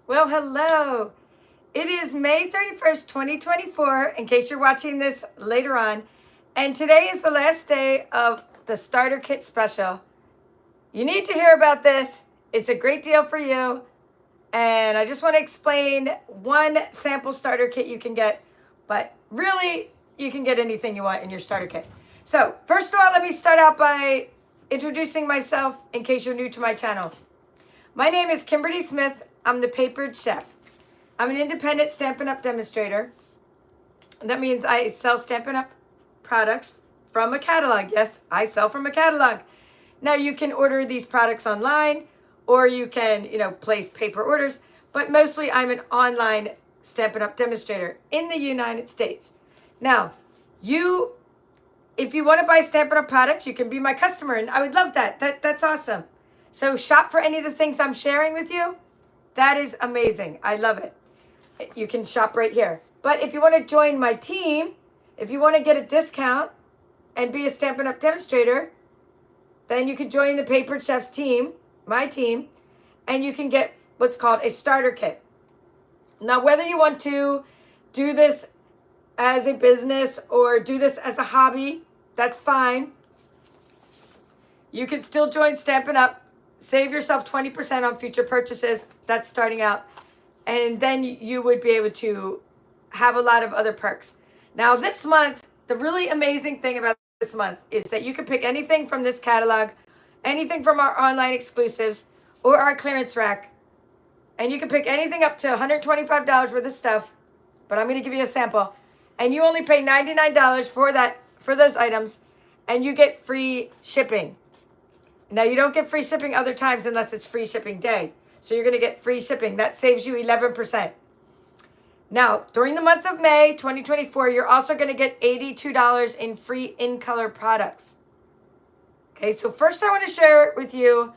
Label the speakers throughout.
Speaker 1: Well, hello. It is May 31st, 2024, in case you're watching this later on. And today is the last day of the starter kit special. You need to hear about this. It's a great deal for you. And I just want to explain one sample starter kit you can get, but really you can get anything you want in your starter kit. So first of all, let me start out by introducing myself in case you're new to my channel. My name is Kimberly Smith. I'm the Papered Chef. I'm an independent Stampin' Up! Demonstrator. That means I sell Stampin' Up! Products from a catalog. Yes, I sell from a catalog. Now you can order these products online or you can, place paper orders, but mostly I'm an online Stampin' Up! Demonstrator in the United States. Now, if you want to buy Stampin' Up! Products, you can be my customer and I would love that. That's awesome. So shop for any of the things I'm sharing with you. That is amazing. I love it. You can shop right here. But if you want to join my team, if you want to get a discount and be a Stampin' Up! Demonstrator, then you can join the Papered Chef's team, my team, and you can get what's called a starter kit. Now, whether you want to do this as a business or do this as a hobby, that's fine. You can still join Stampin' Up! Save yourself 20% on future purchases. That's starting out. And then you would be able to have a lot of other perks. Now this month, the really amazing thing about this month is that you can pick anything from this catalog, anything from our online exclusives or our clearance rack. And you can pick anything up to $125 worth of stuff, but I'm going to give you a sample. And you only pay $99 for those items, and you get free shipping. Now, you don't get free shipping other times unless it's free shipping day. So you're going to get free shipping. That saves you 11%. Now, during the month of May 2024, you're also going to get $82 in free in-color products. Okay, so first I want to share with you,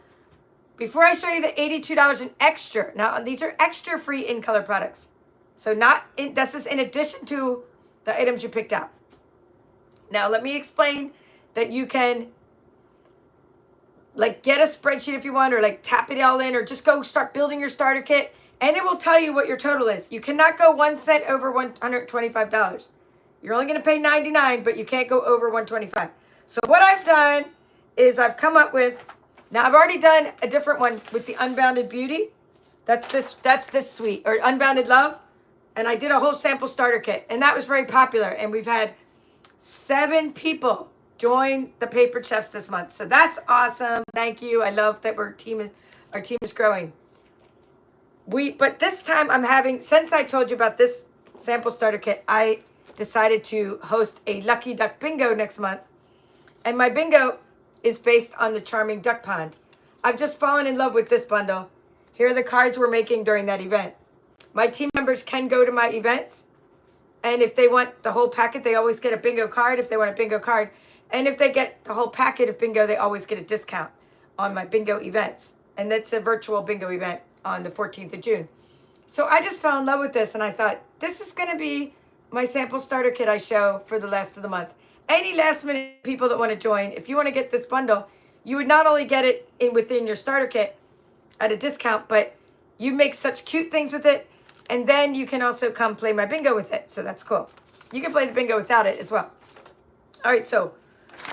Speaker 1: before I show you the $82 in extra. Now, these are extra free in-color products. So this is in addition to the items you picked out. Now, let me explain that you can get a spreadsheet if you want, or tap it all in, or just go start building your starter kit, and it will tell you what your total is. You cannot go 1 cent over $125. You're only going to pay $99, but you can't go over $125. So what I've done is I've come up with, now I've already done a different one with the Unbounded Beauty. That's this suite, or Unbounded Love, and I did a whole sample starter kit, and that was very popular, and we've had 7 people join the Papered Chefs this month. So that's awesome. Thank you. I love that our team is growing. But this time since I told you about this sample starter kit, I decided to host a Lucky Duck Bingo next month. And my bingo is based on the Charming Duck Pond. I've just fallen in love with this bundle. Here are the cards we're making during that event. My team members can go to my events, and if they want the whole packet, they always get a bingo card if they want a bingo card. And if they get the whole packet of bingo, they always get a discount on my bingo events. And that's a virtual bingo event on the 14th of June. So I just fell in love with this, and I thought, this is going to be my sample starter kit I show for the last of the month. Any last minute people that want to join, if you want to get this bundle, you would not only get it within your starter kit at a discount, but you make such cute things with it, and then you can also come play my bingo with it. So that's cool. You can play the bingo without it as well. All right, so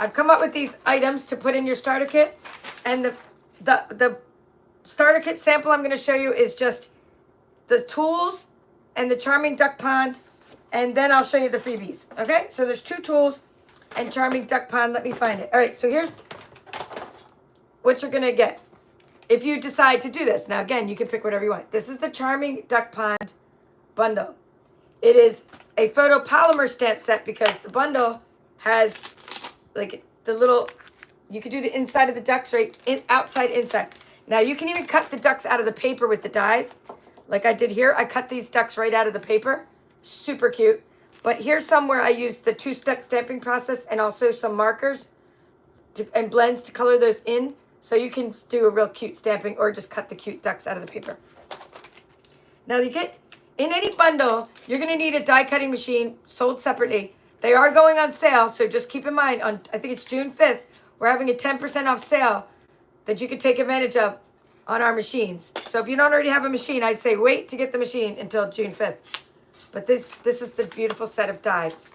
Speaker 1: I've come up with these items to put in your starter kit, and the starter kit sample I'm going to show you is just the tools and the Charming Duck Pond, and then I'll show you the freebies. Okay, so there's 2 tools and Charming Duck Pond. Let me find it. All right, so here's what you're going to get if you decide to do this. Now, again, you can pick whatever you want. This is the Charming Duck Pond bundle. It is a photopolymer stamp set because the bundle has the little, you could do the inside of the ducks outside, inside. Now you can even cut the ducks out of the paper with the dies. Like I did here, I cut these ducks right out of the paper. Super cute. But here's somewhere I used the 2-step stamping process and also some markers and blends to color those in. So you can do a real cute stamping or just cut the cute ducks out of the paper. Now in any bundle, you're gonna need a die cutting machine sold separately. They are going on sale, so just keep in mind, I think it's June 5th, we're having a 10% off sale that you can take advantage of on our machines. So if you don't already have a machine, I'd say wait to get the machine until June 5th. But this is the beautiful set of dies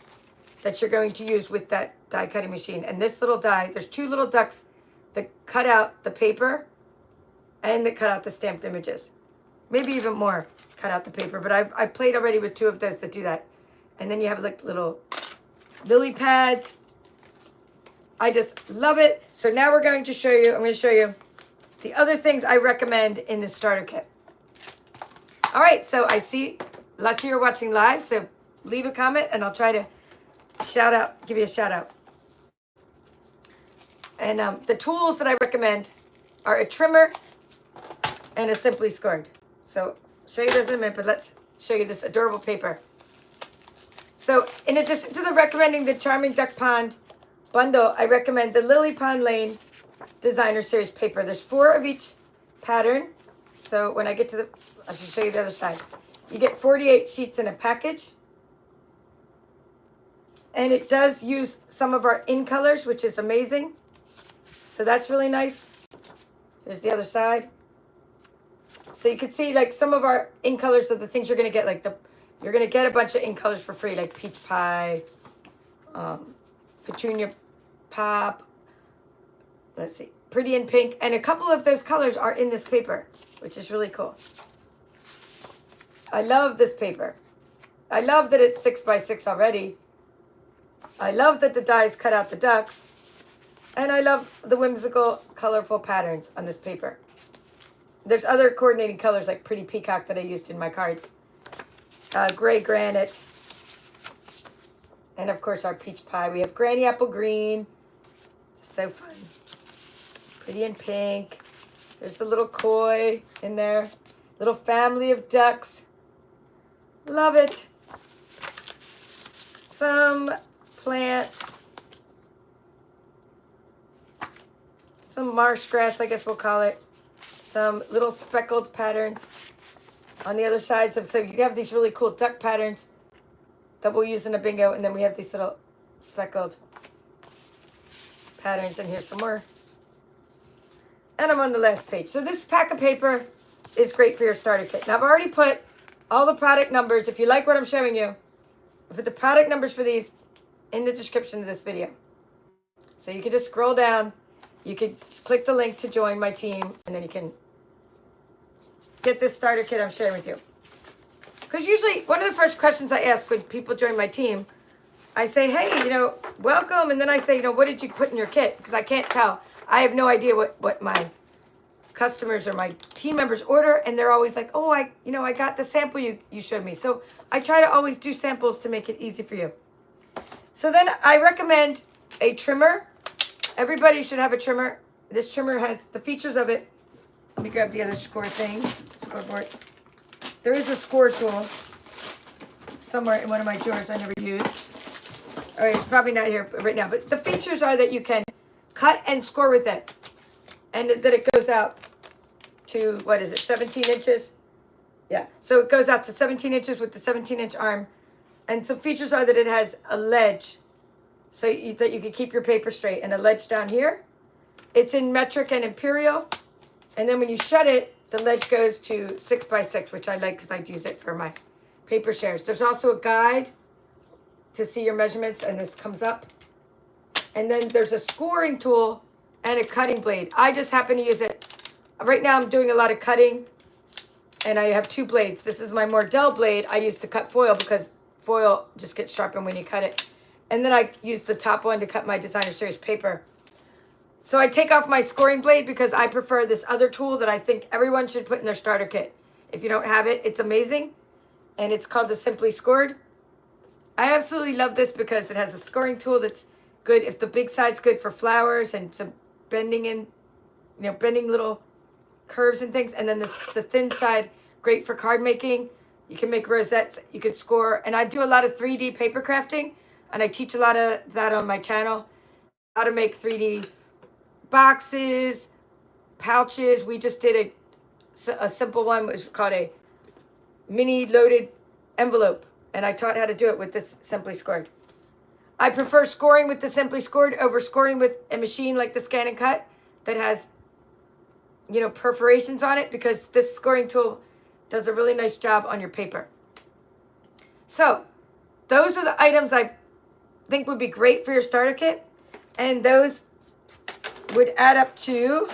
Speaker 1: that you're going to use with that die cutting machine. And this little die, there's 2 little ducks that cut out the paper and that cut out the stamped images. Maybe even more cut out the paper, but I've played already with 2 of those that do that. And then you have like little lily pads. I just love it. So now we're going to show you, I'm going to show you the other things I recommend in this starter kit. All right, so I see lots of you are watching live, so leave a comment and I'll try to give you a shout out. And the tools that I recommend are a trimmer and a Simply Scored. So show you those in a minute, but let's show you this adorable paper. So in addition to the recommending the Charming Duck Pond bundle, I recommend the Lily Pond Lane Designer Series paper. There's 4 of each pattern. So when I get to I should show you the other side. You get 48 sheets in a package. And it does use some of our in colors, which is amazing. So that's really nice. There's the other side. So you can see like some of our in colors of the things you're going to get, like you're going to get a bunch of in colors for free, like peach pie, petunia pop, let's see, pretty in pink. And a couple of those colors are in this paper, which is really cool. I love this paper. I love that it's 6 by 6 already. I love that the dies cut out the ducks. And I love the whimsical, colorful patterns on this paper. There's other coordinating colors like Pretty Peacock that I used in my cards. Gray Granite. And of course our peach pie. We have Granny Apple Green. Just so fun. Pretty in pink. There's the little koi in there. Little family of ducks. Love it. Some plants. Some marsh grass, I guess we'll call it. Some little speckled patterns on the other side. So you have these really cool duck patterns that we'll use in a bingo. And then we have these little speckled patterns. And here's some more. And I'm on the last page. So this pack of paper is great for your starter kit. Now I've already put all the product numbers. If you like what I'm showing you, I put the product numbers for these in the description of this video. So you can just scroll down. You can click the link to join my team, and then you can get this starter kit I'm sharing with you. Because usually one of the first questions I ask when people join my team, I say, hey, welcome. And then I say, what did you put in your kit? Because I can't tell. I have no idea what my customers or my team members order. And they're always like, oh, I got the sample you showed me. So I try to always do samples to make it easy for you. So then I recommend a trimmer. Everybody should have a trimmer. This trimmer has the features of it. Let me grab the other scoreboard. There is a score tool somewhere in one of my drawers I never used. All right, it's probably not here right now. But the features are that you can cut and score with it. And that it goes out to, 17 inches? Yeah, so it goes out to 17 inches with the 17-inch arm. And some features are that it has a ledge so that you can keep your paper straight, and a ledge down here. It's in metric and imperial. And then when you shut it, the ledge goes to 6 by 6, which I like because I use it for my paper shares. There's also a guide to see your measurements, and this comes up. And then there's a scoring tool and a cutting blade. I just happen to use it. Right now I'm doing a lot of cutting, and I have 2 blades. This is my more dull blade I use to cut foil because foil just gets sharpened when you cut it. And then I use the top one to cut my Designer Series paper. So I take off my scoring blade because I prefer this other tool that I think everyone should put in their starter kit. If you don't have it, it's amazing. And it's called the Simply Scored. I absolutely love this because it has a scoring tool that's good. If the big side's good for flowers and some bending little curves and things. And then the thin side, great for card making. You can make rosettes, you can score. And I do a lot of 3D paper crafting. And I teach a lot of that on my channel. How to make 3D boxes, pouches. We just did a simple one, which is called a mini loaded envelope. And I taught how to do it with this Simply Scored. I prefer scoring with the Simply Scored over scoring with a machine like the Scan and Cut that has perforations on it, because this scoring tool does a really nice job on your paper. So those are the items I think would be great for your starter kit, and those would add up to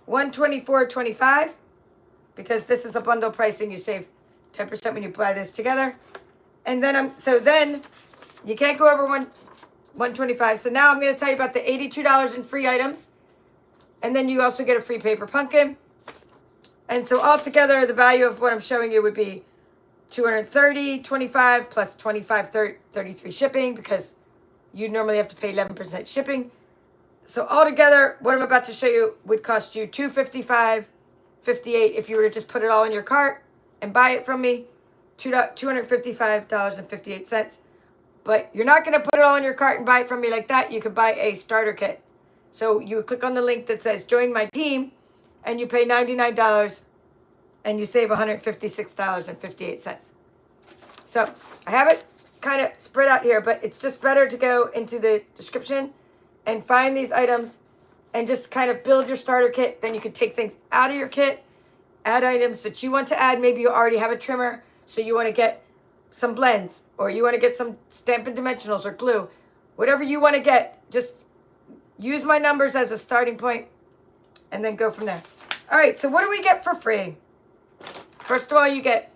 Speaker 1: $124.25, because this is a bundle pricing. You save 10% when you buy this together. And then then you can't go over $125. So now I'm going to tell you about the $82 in free items, and then you also get a free paper pumpkin. And so altogether, the value of what I'm showing you would be $230.25 plus $25.33 shipping, because you normally have to pay 11% shipping. So altogether, what I'm about to show you would cost you $255.58 if you were to just put it all in your cart and buy it from me, $255.58. But you're not going to put it all in your cart and buy it from me like that. You could buy a starter kit. So you click on the link that says join my team, and you pay $99 and you save $156.58. So I have it kind of spread out here, but it's just better to go into the description and find these items and just kind of build your starter kit. Then you can take things out of your kit, add items that you want to add. Maybe you already have a trimmer, so you want to get some blends, or you want to get some Stampin' Dimensionals or glue. Whatever you want to get, just use my numbers as a starting point and then go from there. All right, so what do we get for free? First of all, you get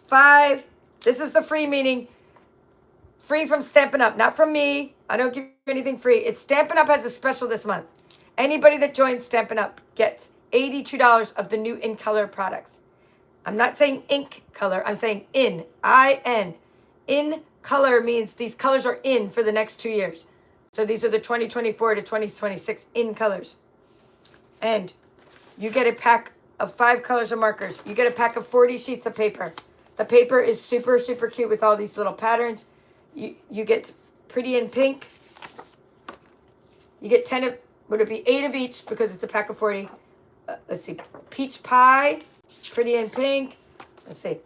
Speaker 1: 5. This is the free, meaning free from Stampin' Up, not from me. I don't give you anything free. It's Stampin' Up has a special this month. Anybody that joins Stampin' Up gets $82 of the new In Color products. I'm not saying ink color. I'm saying in, I-N. In color means these colors are in for the next 2 years. So these are the 2024 to 2026 in colors. And you get a pack of 5 colors of markers. You get a pack of 40 sheets of paper. The paper is super, super cute with all these little patterns. You get Pretty in Pink. You get 10 of, would it be 8 of each, because it's a pack of 40. Let's see, Peach Pie, Pretty in Pink. Let's see,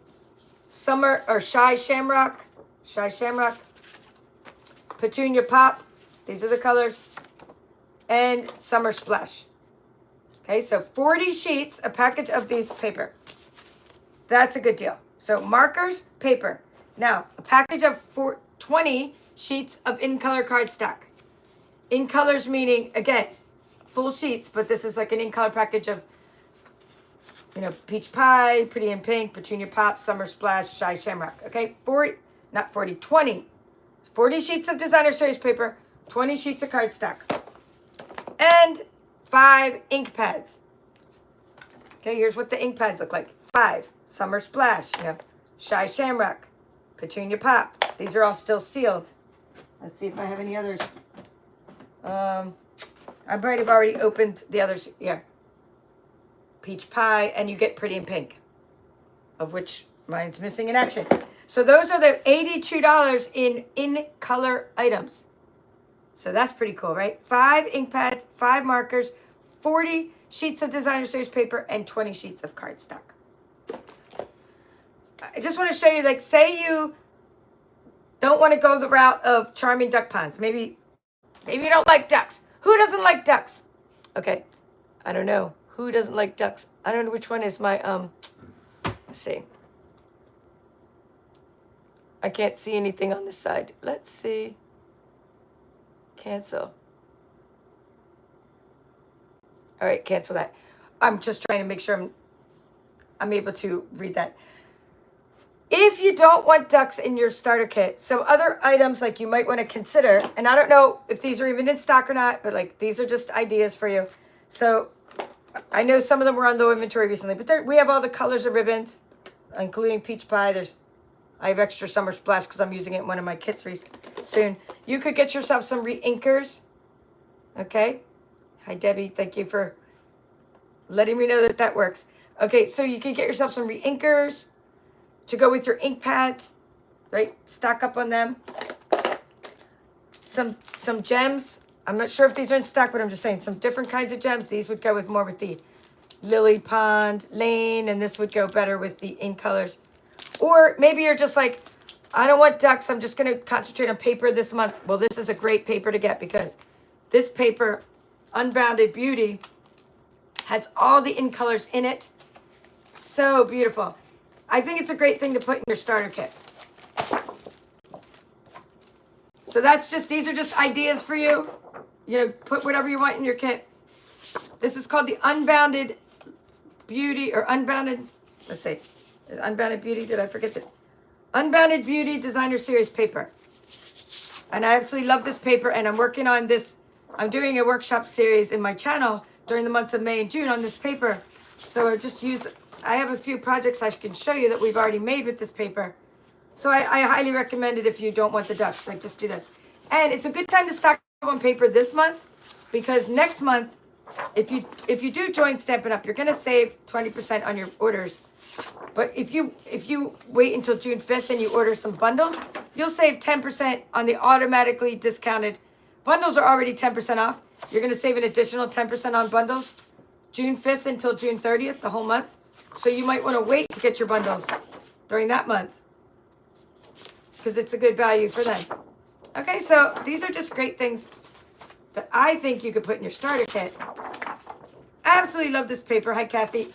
Speaker 1: Summer, or Shy Shamrock, Petunia Pop. These are the colors. And Summer Splash. Okay, so 40 sheets, a package of these paper. That's a good deal. So markers, paper. Now, a package of 20 sheets of In Color cardstock. In colors meaning, again, full sheets, but this is like an In Color package of, Peach Pie, Pretty in Pink, Petunia Pop, Summer Splash, Shy Shamrock. Okay, 20. 40 sheets of designer series paper, 20 sheets of cardstock, and 5 ink pads. Okay, here's what the ink pads look like. 5, Summer Splash, Shy Shamrock, Petunia Pop. These are all still sealed. Let's see if I have any others. I might have already opened the others. Yeah. Peach Pie, and you get Pretty in Pink, of which mine's missing in action. So those are the $82 in color items. So that's pretty cool, right? 5 ink pads, 5 markers, 40 sheets of designer series paper, and 20 sheets of cardstock. I just want to show you, like, say you don't want to go the route of charming duck ponds. Maybe you don't like ducks. Who doesn't like ducks? Okay, I don't know. Who doesn't like ducks? I don't know which one is my, let's see. I can't see anything on this side. Let's see. Cancel. All right, cancel that. I'm just trying to make sure I'm able to read that. If you don't want ducks in your starter kit, some other items like you might want to consider, and I don't know if these are even in stock or not, but like these are just ideas for you. So I know some of them were on low inventory recently, but we have all the colors of ribbons, including Peach Pie. I have extra Summer Splash because I'm using it in one of my kits soon. You could get yourself some re-inkers. Okay. Hi, Debbie. Thank you for letting me know that works. Okay, so you can get yourself some re-inkers to go with your ink pads, right? Stock up on them. Some gems. I'm not sure if these are in stock, but I'm just saying some different kinds of gems. These would go with more with the Lily Pond Lane, and this would go better with the In Colors. Or maybe you're just like, I don't want ducks. I'm just going to concentrate on paper this month. Well, this is a great paper to get because this paper, Unbounded Beauty, Has all the in colors in it. So beautiful. I think it's a great thing to put in your starter kit. So that's just, these are just ideas for you. You know, put whatever you want in your kit. This is called the Unbounded Beauty, or Unbounded, let's see. Is Unbounded Beauty, did I forget that? Unbounded Beauty Designer Series paper. And I absolutely love this paper, and I'm working on this. I'm doing a workshop series in my channel during the months of May and June on this paper. So I have a few projects I can show you that we've already made with this paper. So I highly recommend it if you don't want the ducks. Like, just do this. And it's a good time to stock up on paper this month, because next month, if you do join Stampin' Up, you're going to save 20% on your orders. But if you wait until June 5th and you order some bundles, you'll save 10% on the automatically discounted. Bundles are already 10% off. You're going to save an additional 10% on bundles June 5th until June 30th, the whole month. So you might want to wait to get your bundles during that month, because it's a good value for them. Okay, so these are just great things that I think you could put in your starter kit. Absolutely love this paper. Hi, Kathy.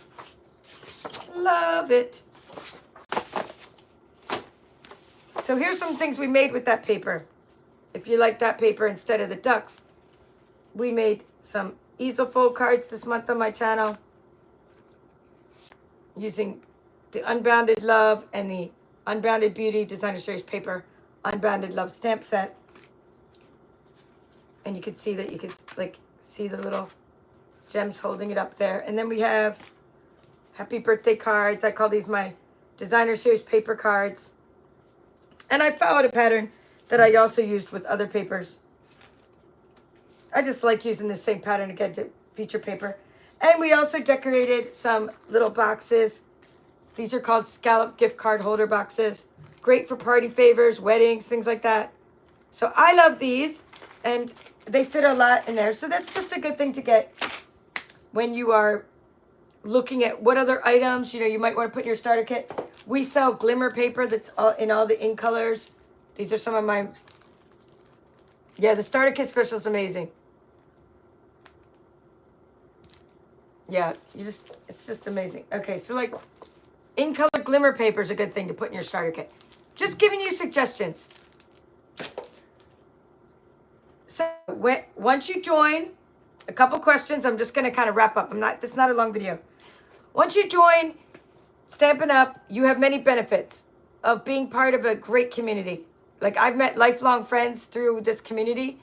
Speaker 1: Love it. So here's some things we made with that paper. If you like that paper instead of the ducks, we made some easel fold cards this month on my channel using the Unbounded Love and the Unbounded Beauty Designer Series paper Unbounded Love stamp set. And you can see that you can like see the little gems holding it up there. And then we have happy birthday cards. I call these my Designer Series paper cards. And I followed a pattern that I also used with other papers. I just like using the same pattern again to feature paper. And we also decorated some little boxes. These are called scallop gift card holder boxes. Great for party favors, weddings, things like that. So I love these, and they fit a lot in there. So that's just a good thing to get when you are looking at what other items, you might want to put in your starter kit. We sell glimmer paper that's in all the in colors. These are some of my, yeah, the starter kit special is amazing. Yeah, it's just amazing. Okay, so like in color glimmer paper is a good thing to put in your starter kit. Just giving you suggestions. So once you join, a couple questions. I'm just going to kind of wrap up. This is not a long video. Once you join Stampin' Up, you have many benefits of being part of a great community. Like, I've met lifelong friends through this community,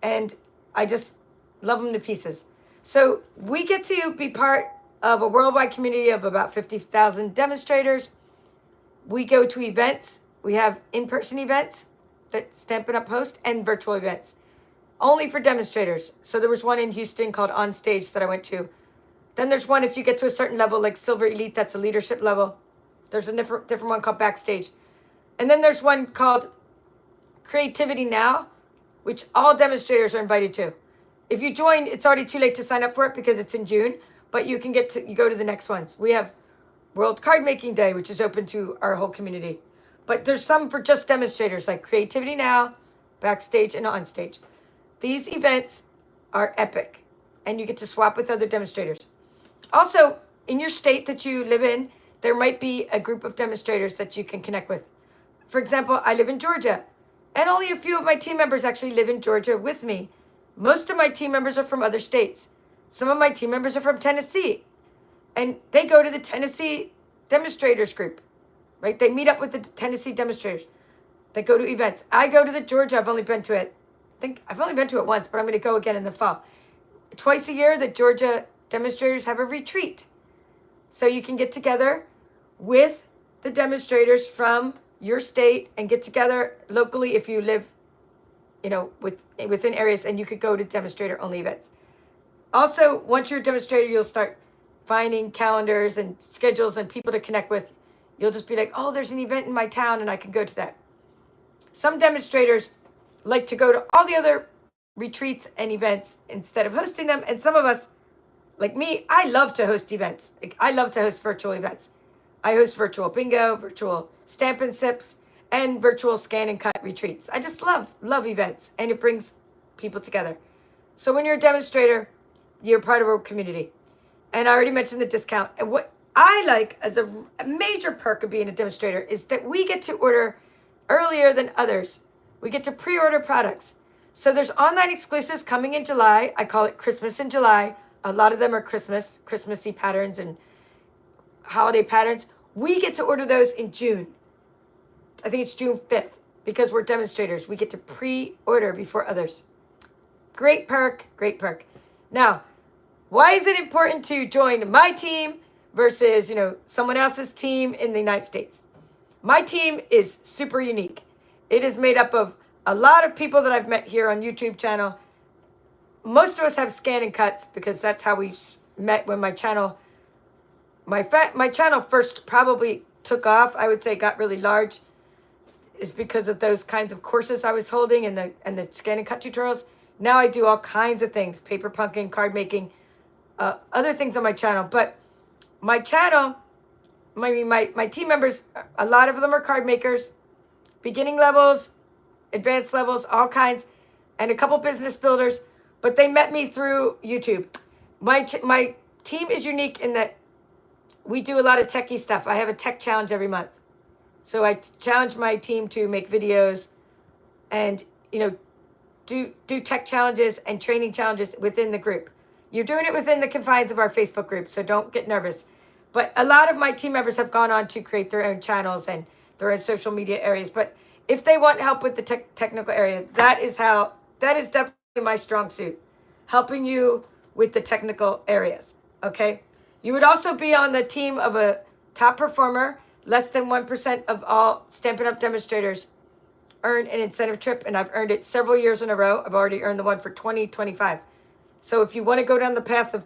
Speaker 1: and I just love them to pieces. So we get to be part of a worldwide community of about 50,000 demonstrators. We go to events. We have in-person events that Stampin' Up host and virtual events. Only for demonstrators. So there was one in Houston called On Stage that I went to. Then there's one if you get to a certain level, like Silver Elite, that's a leadership level. There's a different one called Backstage. And then there's one called Creativity Now, which all demonstrators are invited to. If you join, it's already too late to sign up for it because it's in June, but you can you go to the next ones. We have World Card Making Day, which is open to our whole community. But there's some for just demonstrators, like Creativity Now, Backstage, and On Stage. These events are epic, and you get to swap with other demonstrators. Also, in your state that you live in, there might be a group of demonstrators that you can connect with. For example, I live in Georgia, and only a few of my team members actually live in Georgia with me. Most of my team members are from other states. Some of my team members are from Tennessee, and they go to the Tennessee demonstrators group, right? They meet up with the Tennessee demonstrators. They go to events. I go to the Georgia. I've only been to it. I think I've only been to it once, but I'm going to go again in the fall. Twice a year, the Georgia demonstrators have a retreat. So you can get together with the demonstrators from your state and get together locally if you live, within areas, and you could go to demonstrator-only events. Also, once you're a demonstrator, you'll start finding calendars and schedules and people to connect with. You'll just be like, oh, there's an event in my town, and I can go to that. Some demonstrators like to go to all the other retreats and events instead of hosting them. And some of us, like me, I love to host events. I love to host virtual events. I host virtual bingo, virtual Stampin' Sips, and virtual scan and cut retreats. I just love events, and it brings people together. So when you're a demonstrator, you're part of a community. And I already mentioned the discount. And what I like as a major perk of being a demonstrator is that we get to order earlier than others. We get to pre-order products. So there's online exclusives coming in July. I call it Christmas in July. A lot of them are Christmassy patterns and holiday patterns. We get to order those in June. I think it's June 5th because we're demonstrators. We get to pre-order before others. Great perk, great perk. Now, why is it important to join my team versus, someone else's team in the United States? My team is super unique. It is made up of a lot of people that I've met here on YouTube channel. Most of us have scan and cuts because that's how we met when my channel first probably took off. I would say got really large is because of those kinds of courses I was holding and the scan and cut tutorials. Now I do all kinds of things, paper punking, card making, other things on my channel. But my channel, my team members, a lot of them are card makers, beginning levels, advanced levels, all kinds, and a couple business builders. But they met me through YouTube. My team is unique in that we do a lot of techie stuff. I have a tech challenge every month. So I challenge my team to make videos and, do tech challenges and training challenges within the group. You're doing it within the confines of our Facebook group, so don't get nervous. But a lot of my team members have gone on to create their own channels and their own social media areas. But if they want help with the technical area, that is definitely my strong suit, helping you with the technical areas, okay? You would also be on the team of a top performer. Less than 1% of all Stampin' Up! Demonstrators earn an incentive trip, and I've earned it several years in a row. I've already earned the one for 2025. So if you want to go down the path of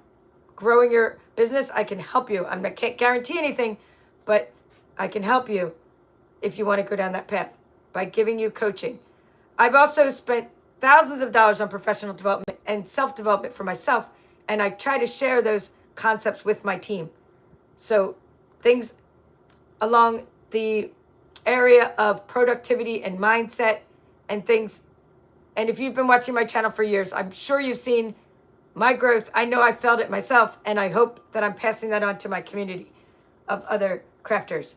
Speaker 1: growing your business, I can help you. I can't guarantee anything, but I can help you if you want to go down that path by giving you coaching. I've also spent thousands of dollars on professional development and self-development for myself, and I try to share those concepts with my team. So things along the area of productivity and mindset and things. And if you've been watching my channel for years, I'm sure you've seen my growth. I know I felt it myself, and I hope that I'm passing that on to my community of other crafters.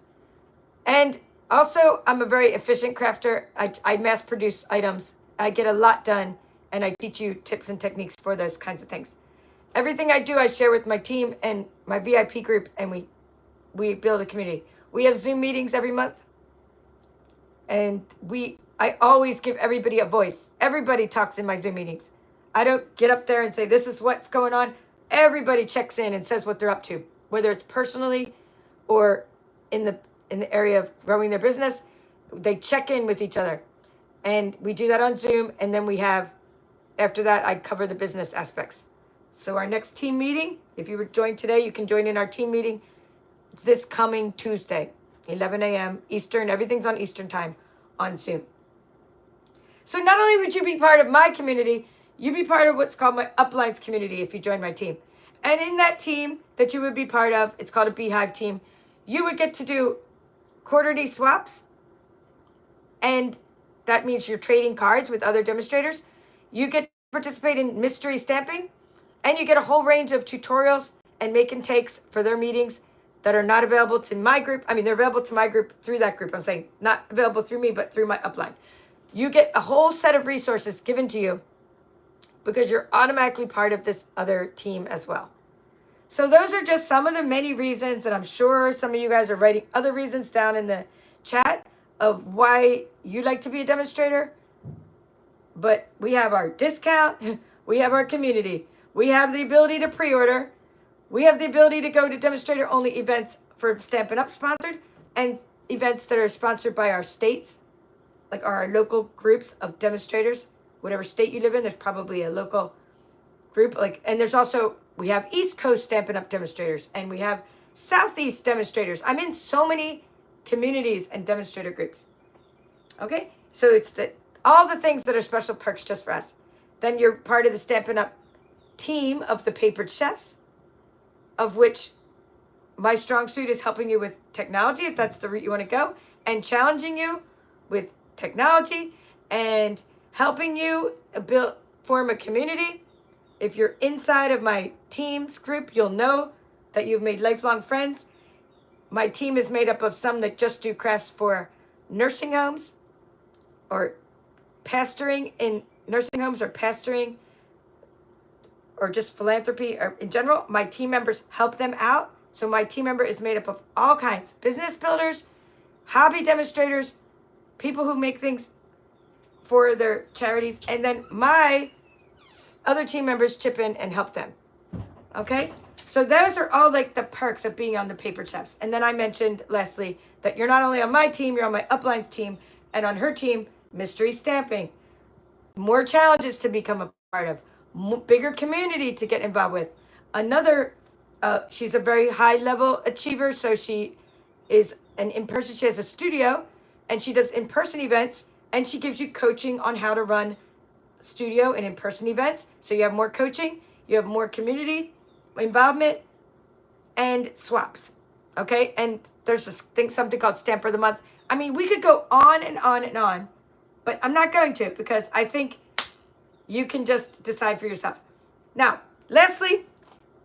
Speaker 1: And also, I'm a very efficient crafter. I mass produce items. I get a lot done, and I teach you tips and techniques for those kinds of things. Everything I do, I share with my team and my VIP group, and we build a community. We have Zoom meetings every month, and I always give everybody a voice. Everybody talks in my Zoom meetings. I don't get up there and say, this is what's going on. Everybody checks in and says what they're up to, whether it's personally or in the area of growing their business. They check in with each other, and we do that on Zoom. And then after that, I cover the business aspects. So our next team meeting, if you were joined today, you can join in our team meeting this coming Tuesday, 11 a.m. Eastern. Everything's on Eastern time on Zoom. So not only would you be part of my community, you'd be part of what's called my uplines community if you join my team. And in that team that you would be part of, it's called a Beehive team, you would get to do quarterly swaps. And that means you're trading cards with other demonstrators. You get to participate in mystery stamping, and you get a whole range of tutorials and make and takes for their meetings that are not available to my group. I mean, they're available to my group through that group. I'm saying not available through me, but through my upline. You get a whole set of resources given to you because you're automatically part of this other team as well. So those are just some of the many reasons, and I'm sure some of you guys are writing other reasons down in the chat of why you like to be a demonstrator. But we have our discount, we have our community, we have the ability to pre-order, we have the ability to go to demonstrator-only events for Stampin' Up! Sponsored, and events that are sponsored by our states, like our local groups of demonstrators. Whatever state you live in, there's probably a local group. And there's also, we have East Coast Stampin' Up! Demonstrators, and we have Southeast demonstrators. I'm in so many communities and demonstrator groups. Okay? So it's all the things that are special perks just for us. Then you're part of the Stampin' Up! Team of the Papered Chefs, of which my strong suit is helping you with technology, if that's the route you want to go, and challenging you with technology and helping you form a community if you're inside of my team's group, you'll know that you've made lifelong friends. My team is made up of some that just do crafts for nursing homes or pastoring in nursing homes or pastoring or just philanthropy or in general. My team members help them out. So my team member is made up of all kinds: business builders, hobby demonstrators, people who make things for their charities, and then my other team members chip in and help them. Okay? So those are all like the perks of being on the Paper Chefs. And then I mentioned, Leslie, that you're not only on my team, you're on my uplines team, and on her team, mystery stamping. More challenges to become a part of, bigger community to get involved with. Another, she's a very high level achiever, so she is an in-person, she has a studio, and she does in-person events, and she gives you coaching on how to run studio and in-person events. So you have more coaching, you have more community involvement, and swaps. Okay, and there's this thing, something called Stamper of the Month. I mean, we could go on and on and on, but I'm not going to, because I think you can just decide for yourself. Now, Leslie,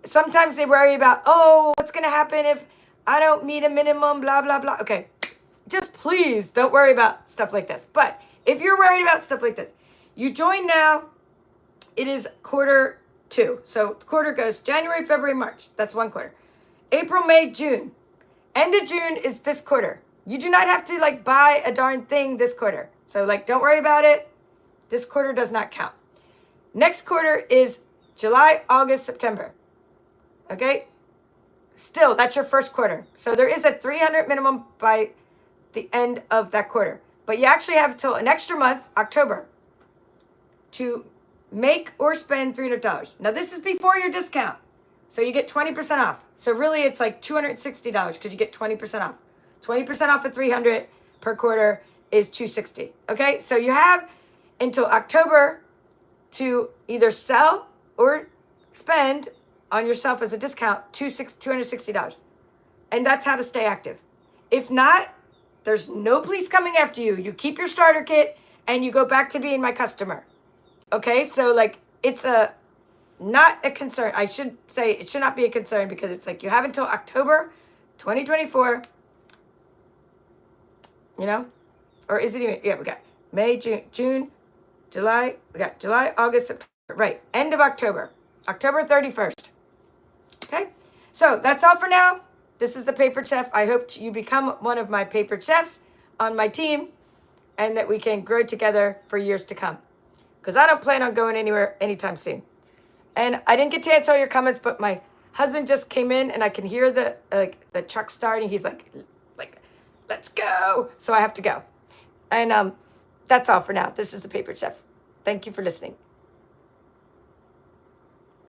Speaker 1: sometimes they worry about, oh, what's going to happen if I don't meet a minimum, blah, blah, blah. Okay, just please don't worry about stuff like this. But if you're worried about stuff like this, you join now. It is quarter 2. So the quarter goes January, February, March. That's one quarter. April, May, June. End of June is this quarter. You do not have to like buy a darn thing this quarter. So like, don't worry about it. This quarter does not count. Next quarter is July, August, September. Okay? Still, that's your first quarter. So there is a 300 minimum by the end of that quarter. But you actually have till an extra month, October, to make or spend $300. Now, this is before your discount. So you get 20% off. So really, it's like $260 because you get 20% off. 20% off of 300 per quarter is $260. Okay? So you have until October to either sell or spend on yourself as a discount $260. And that's how to stay active. If not, there's no police coming after you. You keep your starter kit and you go back to being my customer. Okay? So like, it's not a concern. I should say it should not be a concern, because it's like you have until October 2024, you know? Or is it even, yeah, we got May, June, July, we got July, August, September, right, end of October, October 31st. Okay, so that's all for now. This is the Paper Chef. I hope you become one of my Paper Chefs on my team, and that we can grow together for years to come, because I don't plan on going anywhere anytime soon. And I didn't get to answer all your comments, but my husband just came in and I can hear the truck starting. He's like, let's go. So I have to go. And that's all for now. This is the Paper Chef. Thank you for listening.